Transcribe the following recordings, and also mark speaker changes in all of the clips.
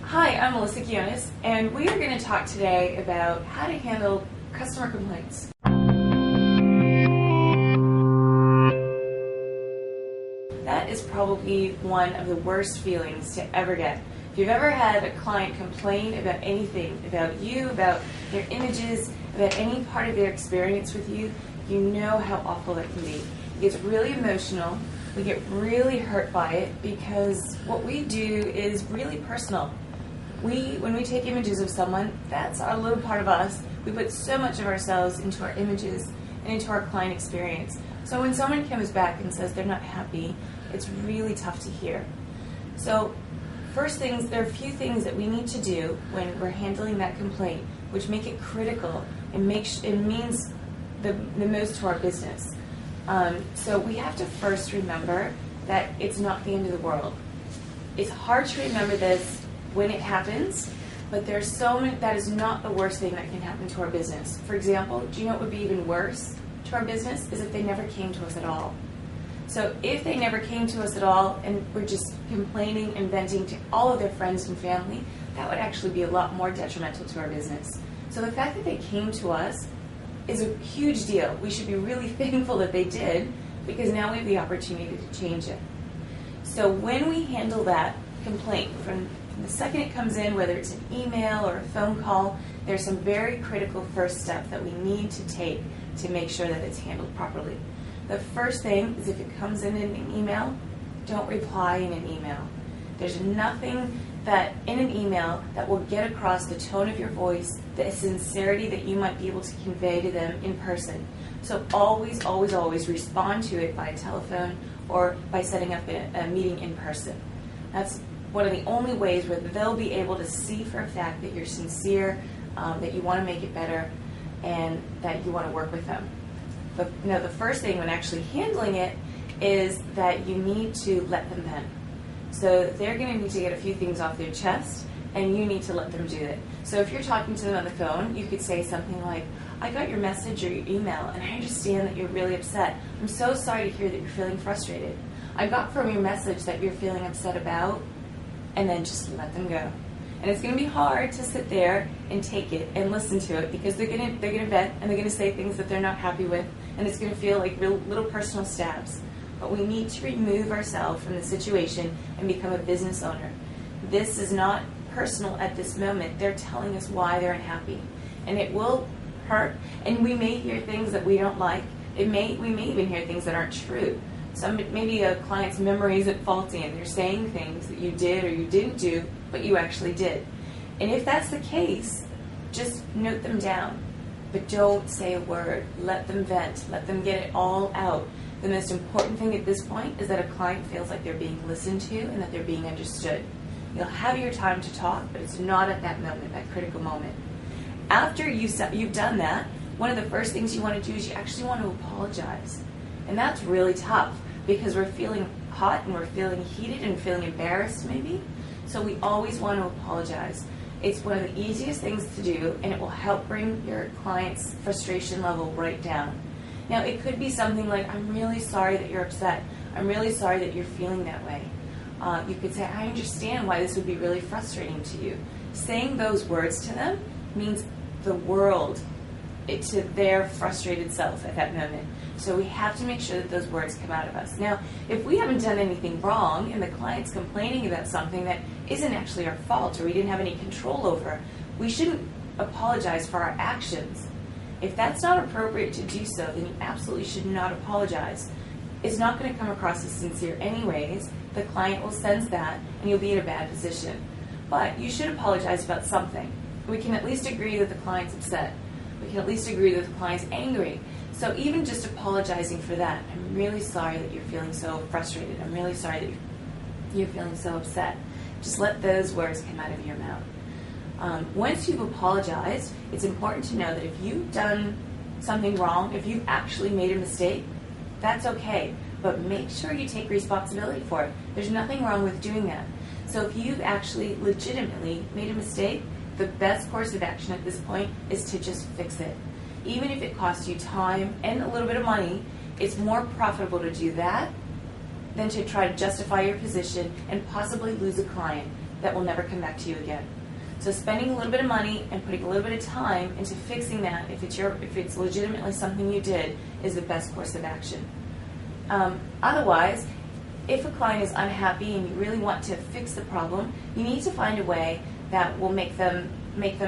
Speaker 1: Hi, I'm Melissa Guiones, and we are going to talk today about how to handle customer complaints. That is probably one of the worst feelings to ever get. If you've ever had a client complain about anything, about you, about their images, about any part of their experience with you, you know how awful that can be. It gets really emotional. We get really hurt by it because what we do is really personal. When we take images of someone, that's our little part of us. We put so much of ourselves into our images and into our client experience. So when someone comes back and says they're not happy, it's really tough to hear. So first things, there are a few things that we need to do when we're handling that complaint, which make it critical and it means the most to our business. So we have to first remember that it's not the end of the world. It's hard to remember this when it happens, but there's so many, that is not the worst thing that can happen to our business. For example, do you know what would be even worse to our business is if they never came to us at all. So if they never came to us at all and were just complaining and venting to all of their friends and family, that would actually be a lot more detrimental to our business. So the fact that they came to us is a huge deal. We should be really thankful that they did, because now we have the opportunity to change it. So when we handle that complaint, from the second it comes in, whether it's an email or a phone call, there's some very critical first steps that we need to take to make sure that it's handled properly. The first thing is, if it comes in an email, don't reply in an email. There's nothing that in an email that will get across the tone of your voice, the sincerity that you might be able to convey to them in person. So always, always, always respond to it by telephone or by setting up a meeting in person. That's one of the only ways where they'll be able to see for a fact that you're sincere, that you want to make it better, and that you want to work with them. But the first thing when actually handling it is that you need to let them vent. So they're going to need to get a few things off their chest, and you need to let them do it. So if you're talking to them on the phone, you could say something like, I got your message or your email, and I understand that you're really upset. I'm so sorry to hear that you're feeling frustrated. I got from your message that you're feeling upset about, and then just let them go. And it's going to be hard to sit there and take it and listen to it, because they're going to vent and they're going to say things that they're not happy with, and it's going to feel like real little personal stabs. But we need to remove ourselves from the situation and become a business owner. This is not personal at this moment. They're telling us why they're unhappy, and it will hurt. And we may hear things that we don't like. We may even hear things that aren't true. Maybe a client's memory isn't faulty, and they're saying things that you did or you didn't do, but you actually did. And if that's the case, just note them down, but don't say a word. Let them vent. Let them get it all out. The most important thing at this point is that a client feels like they're being listened to and that they're being understood. You'll have your time to talk, but it's not at that moment, that critical moment. After you've done that, one of the first things you want to do is you actually want to apologize. And that's really tough, because we're feeling hot and we're feeling heated and feeling embarrassed maybe. So we always want to apologize. It's one of the easiest things to do, and it will help bring your client's frustration level right down. Now, it could be something like, I'm really sorry that you're upset. I'm really sorry that you're feeling that way. You could say, I understand why this would be really frustrating to you. Saying those words to them means the world to their frustrated self at that moment. So we have to make sure that those words come out of us. Now, if we haven't done anything wrong and the client's complaining about something that isn't actually our fault or we didn't have any control over, we shouldn't apologize for our actions. If that's not appropriate to do so, then you absolutely should not apologize. It's not going to come across as sincere anyways. The client will sense that, and you'll be in a bad position. But you should apologize about something. We can at least agree that the client's upset. We can at least agree that the client's angry. So even just apologizing for that, I'm really sorry that you're feeling so frustrated. I'm really sorry that you're feeling so upset. Just let those words come out of your mouth. Once you've apologized, it's important to know that if you've done something wrong, if you've actually made a mistake, that's okay. But make sure you take responsibility for it. There's nothing wrong with doing that. So if you've actually legitimately made a mistake, the best course of action at this point is to just fix it. Even if it costs you time and a little bit of money, it's more profitable to do that than to try to justify your position and possibly lose a client. that will never come back to you again. So spending a little bit of money and putting a little bit of time into fixing that, if it's legitimately something you did, is the best course of action. Otherwise, if a client is unhappy and you really want to fix the problem, you need to find a way that will make them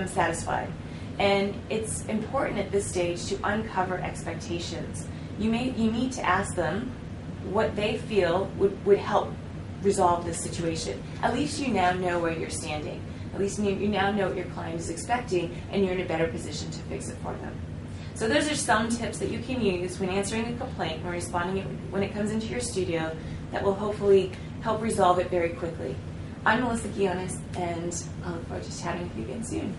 Speaker 1: satisfied. And it's important at this stage to uncover expectations. You need to ask them what they feel would help resolve this situation. At least you now know where you're standing. At least you now know what your client is expecting, and you're in a better position to fix it for them. So those are some tips that you can use when answering a complaint, when responding when it comes into your studio, that will hopefully help resolve it very quickly. I'm Melissa Guiones, and I look forward to chatting with you again soon.